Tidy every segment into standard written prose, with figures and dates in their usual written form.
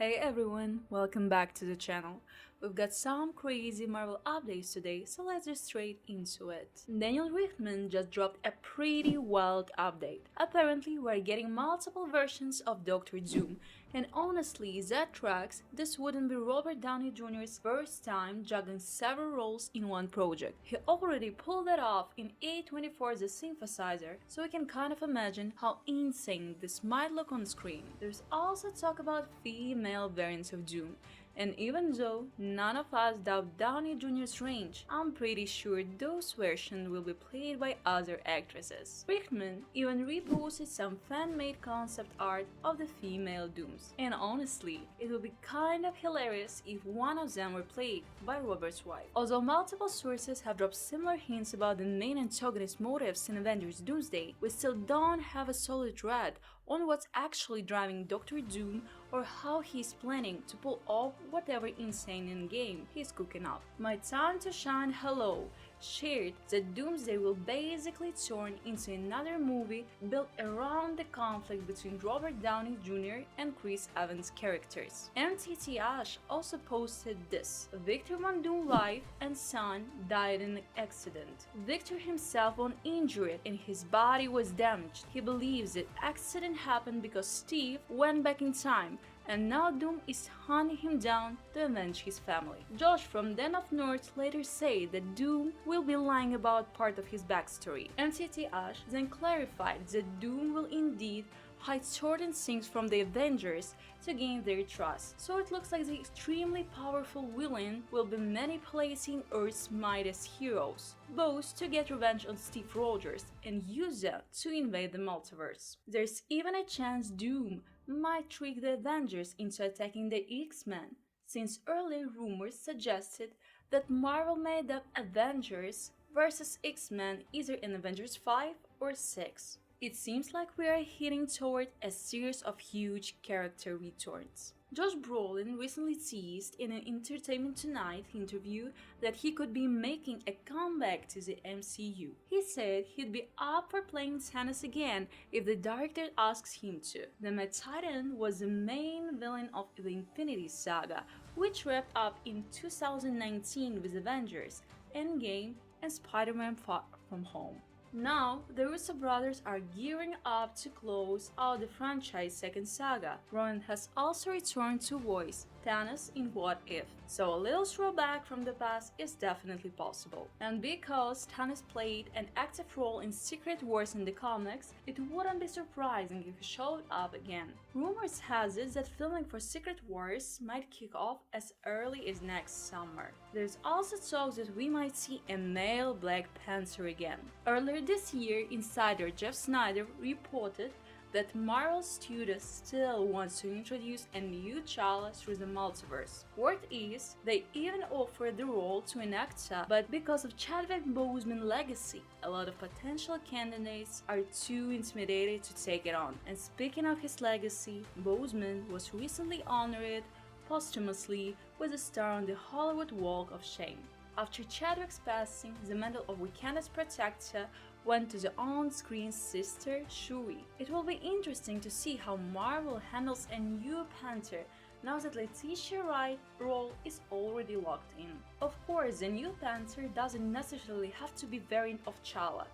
Hey everyone, welcome back to the channel. We've got some crazy Marvel updates today, so let's get straight into it. Daniel Richtman just dropped a pretty wild update. Apparently, we're getting multiple versions of Doctor Doom, and honestly, that tracks. This wouldn't be Robert Downey Jr.'s first time juggling several roles in one project. He already pulled that off in A24's The Synthesizer, so we can kind of imagine how insane this might look on screen. There's also talk about female variants of Doom. And even though none of us doubt Downey Jr.'s range, I'm pretty sure those versions will be played by other actresses. Rickman even reposted some fan-made concept art of the female Dooms. And honestly, it would be kind of hilarious if one of them were played by Robert's wife. Although multiple sources have dropped similar hints about the main antagonist's motives in Avengers Doomsday, we still don't have a solid thread on what's actually driving Doctor Doom or how he's planning to pull off whatever insane endgame he's cooking up. My Time to Shine Hello shared that Doomsday will basically turn into another movie built around the conflict between Robert Downey Jr. and Chris Evans' characters. MTT Ash also posted this: Victor Von Doom's wife and son died in an accident. Victor himself was injured and his body was damaged. He believes the accident happened because Steve went back in time, and now Doom is hunting him down to avenge his family. Josh from Den of North later said that Doom will be lying about part of his backstory. MTT Ash then clarified that Doom will indeed hide certain things from the Avengers to gain their trust. So it looks like the extremely powerful villain will be manipulating Earth's mightiest heroes, both to get revenge on Steve Rogers and use them to invade the multiverse. There's even a chance Doom might trick the Avengers into attacking the X-Men, since earlier rumors suggested that Marvel made up Avengers vs. X-Men either in Avengers 5 or 6. It seems like we are heading toward a series of huge character returns. Josh Brolin recently teased in an Entertainment Tonight interview that he could be making a comeback to the MCU. He said he'd be up for playing Thanos again if the director asks him to. The Mad Titan was the main villain of the Infinity Saga, which wrapped up in 2019 with Avengers, Endgame, and Spider-Man Far From Home. Now, the Russo brothers are gearing up to close out the franchise's second saga. Rowan has also returned to voice Thanos in What If, so a little throwback from the past is definitely possible. And because Thanos played an active role in Secret Wars in the comics, it wouldn't be surprising if he showed up again. Rumors has it that filming for Secret Wars might kick off as early as next summer. There's also talk that we might see a male Black Panther again. Earlier this year, insider Jeff Snyder reported that Marvel Studios still wants to introduce a new T'Challa through the multiverse. Word is, they even offered the role to an actor, but because of Chadwick Boseman's legacy, a lot of potential candidates are too intimidated to take it on. And speaking of his legacy, Boseman was recently honored posthumously with a star on the Hollywood Walk of Shame. After Chadwick's passing, the mantle of Wakanda's protector went to the on-screen sister, Shuri. It will be interesting to see how Marvel handles a new Panther now that Letitia Wright's role is already locked in. Of course, the new Panther doesn't necessarily have to be variant of T'Challa.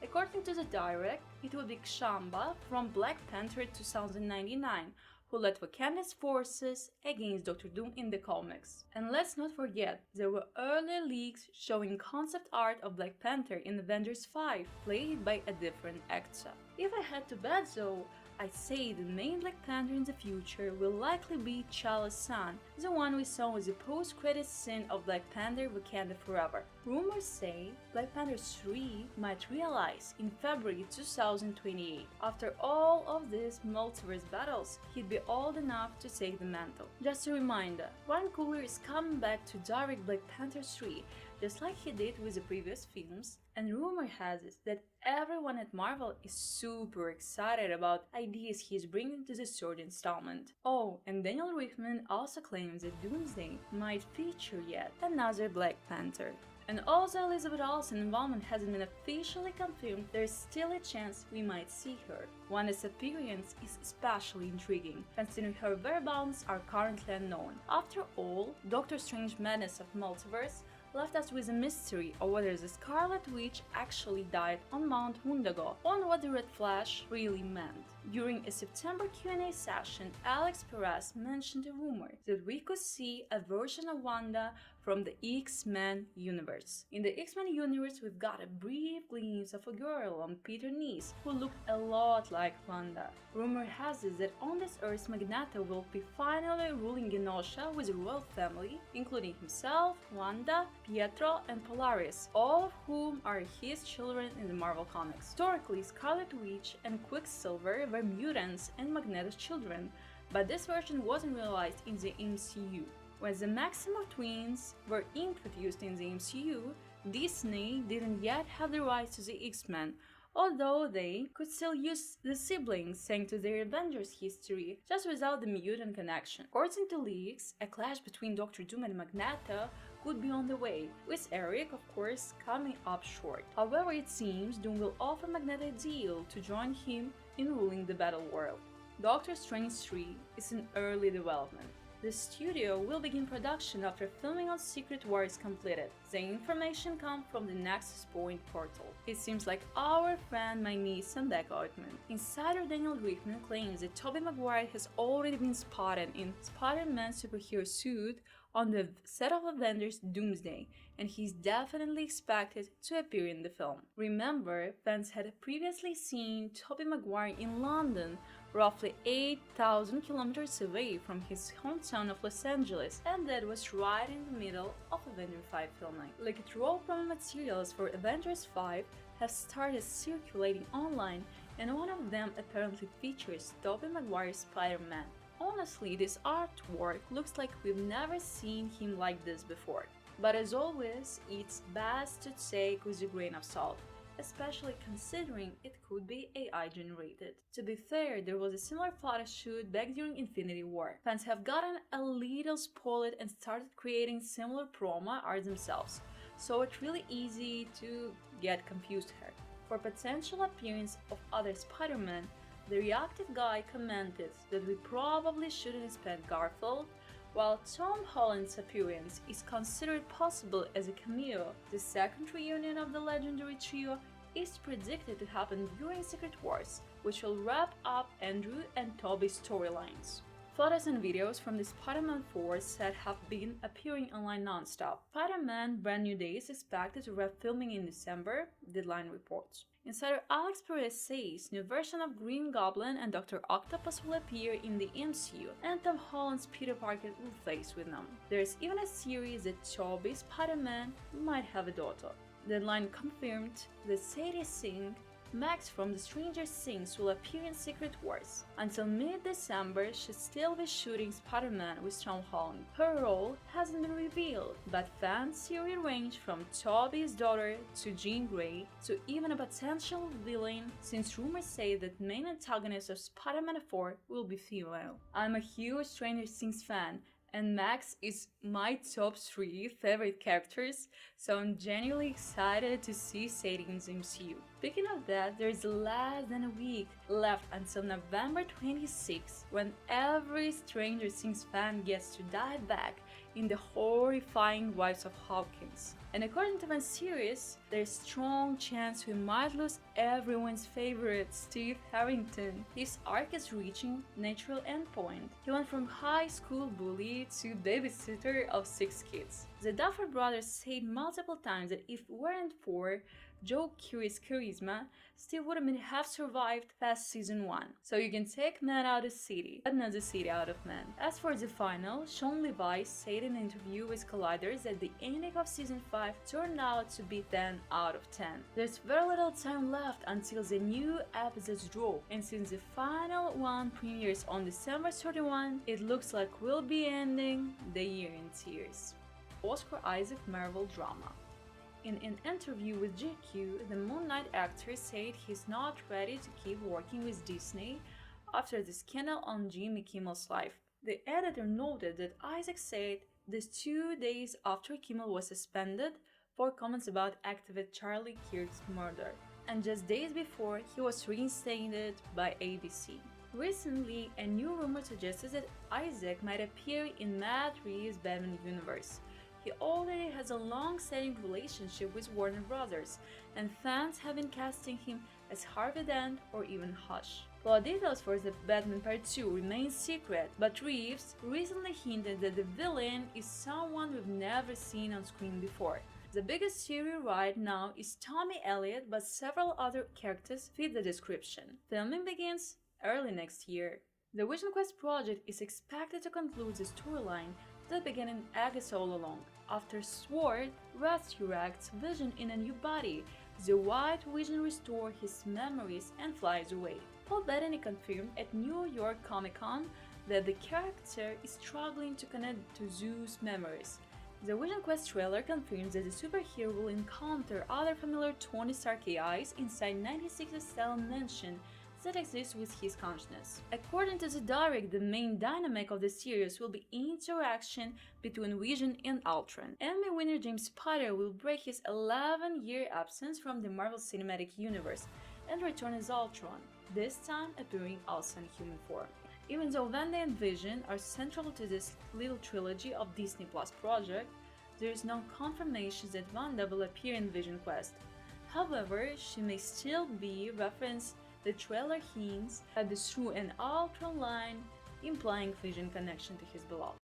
According to the direct, it would be Kshamba from Black Panther 2099, who led Wakanda's forces against Doctor Doom in the comics. And let's not forget, there were earlier leaks showing concept art of Black Panther in Avengers 5, played by a different actor. If I had to bet though, I'd say the main Black Panther in the future will likely be T'Challa's son, the one we saw in the post-credits scene of Black Panther Wakanda Forever. Rumors say Black Panther 3 might realize in February 2028. After all of these multiverse battles, he'd be old enough to take the mantle. Just a reminder, Ryan Coogler is coming back to direct Black Panther 3, just like he did with the previous films, and rumor has it that everyone at Marvel is super excited about ideas he's bringing to the third installment. Oh, and Daniel Richtman also claims that Doomsday might feature yet another Black Panther. And although Elizabeth Olsen's involvement hasn't been officially confirmed, there's still a chance we might see her. Wanda's appearance is especially intriguing, considering her whereabouts are currently unknown. After all, Doctor Strange's madness of multiverse left us with a mystery of whether the Scarlet Witch actually died on Mount Wundago, on what the Red Flash really meant. During a September Q&A session, Alex Perez mentioned a rumor that we could see a version of Wanda from the X-Men universe. In the X-Men universe, we've got a brief glimpse of a girl on Peter's knees who looked a lot like Wanda. Rumor has it that on this Earth, Magneto will be finally ruling Genosha with a royal family, including himself, Wanda, Pietro, and Polaris, all of whom are his children in the Marvel Comics. Historically, Scarlet Witch and Quicksilver were mutants and Magneto's children, but this version wasn't realized in the MCU. When the Maximoff twins were introduced in the MCU, Disney didn't yet have the rights to the X-Men, although they could still use the siblings thanks to their Avengers history, just without the mutant connection. According to leaks, a clash between Doctor Doom and Magneto could be on the way, with Eric, of course, coming up short. However, it seems Doom will offer Magneto a deal to join him in ruling the battle world. Doctor Strange 3 is in early development. The studio will begin production after filming on Secret War is completed. The information comes from the Nexus Point portal. It seems like our friend might need some deck ointment. Insider Daniel Rickman claims that Tobey Maguire has already been spotted in Spider-Man superhero suit on the set of Avengers Doomsday, and he's definitely expected to appear in the film. Remember, fans had previously seen Tobey Maguire in London, roughly 8,000 kilometers away from his hometown of Los Angeles, and that was right in the middle of Avengers 5 filming. Leaked raw promo materials for Avengers 5 have started circulating online, and one of them apparently features Tobey Maguire's Spider-Man. Honestly, this artwork looks like we've never seen him like this before. But as always, it's best to take with a grain of salt, especially considering it could be AI generated. To be fair, there was a similar photo shoot back during Infinity War. Fans have gotten a little spoiled and started creating similar promo art themselves, so it's really easy to get confused here. For potential appearance of other Spider-Man, the reactive guy commented that we probably shouldn't expect Garfield, while Tom Holland's appearance is considered possible as a cameo. The second reunion of the legendary trio is predicted to happen during Secret Wars, which will wrap up Andrew and Tobey's storylines. Photos and videos from the Spider-Man 4 set have been appearing online non-stop. Spider-Man Brand New Day is expected to wrap filming in December, Deadline reports. Insider Alex Perez says new version of Green Goblin and Dr. Octopus will appear in the MCU, and Tom Holland's Peter Parker will face with them. There's even a series that Tobey's Spider-Man might have a daughter. Deadline confirmed that Sadie Singh, Max from The Stranger Things, will appear in Secret Wars. Until mid-December, she'll still be shooting Spider-Man with Tom Holland. Her role hasn't been revealed, but fans theory range from Tobey's daughter to Jean Grey to even a potential villain, since rumors say that main antagonist of Spider-Man 4 will be female. I'm a huge Stranger Things fan, and Max is my top 3 favorite characters, so I'm genuinely excited to see Sadie in the MCU. Speaking of that, there's less than a week left until November 26, when every Stranger Things fan gets to dive back in the horrifying wives of Hawkins. And according to fan series, there's strong chance we might lose everyone's favorite Steve Harrington. His arc is reaching natural endpoint. He went from high school bully to babysitter of 6 kids. The Duffer brothers said multiple times that if it weren't for Joe Keery's charisma, Steve wouldn't have survived past season 1. So you can take man out of city, but not the city out of man. As for the final, Sean Levi said in an interview with Colliders that the ending of season 5 turned out to be 10 out of 10. There's very little time left until the new episodes drop, and since the final one premieres on December 31, it looks like we'll be ending the year in tears. Oscar Isaac Marvel drama. In an interview with GQ, the Moon Knight actor said he's not ready to keep working with Disney after the scandal on Jimmy Kimmel's Live. The editor noted that Isaac said this 2 days after Kimmel was suspended for comments about activist Charlie Kirk's murder. And just days before, he was reinstated by ABC. Recently, a new rumor suggested that Isaac might appear in Matt Reeves' Batman universe. He already has a long-standing relationship with Warner Brothers, and fans have been casting him as Harvey Dent or even Hush. Plot details for The Batman Part 2 remain secret, but Reeves recently hinted that the villain is someone we've never seen on screen before. The biggest theory right now is Tommy Elliott, but several other characters fit the description. Filming begins early next year. The Vision Quest project is expected to conclude the storyline that began in August all along. After Sword resurrects Vision in a new body, the White Vision restores his memories and flies away. Paul Bettany confirmed at New York Comic Con that the character is struggling to connect to Zeus' memories. The Vision Quest trailer confirms that the superhero will encounter other familiar Tony Stark AIs inside 96-style mansion that exists with his consciousness. According to the direct, the main dynamic of the series will be interaction between Vision and Ultron. Emmy winner James Spader will break his 11-year absence from the Marvel Cinematic Universe and return as Ultron, this time appearing also in human form. Even though Wanda and Vision are central to this little trilogy of Disney Plus project, there is no confirmation that Wanda will appear in Vision Quest. However, she may still be referenced. The trailer hints at the Through an Ultron line, implying Vision connection to his beloved.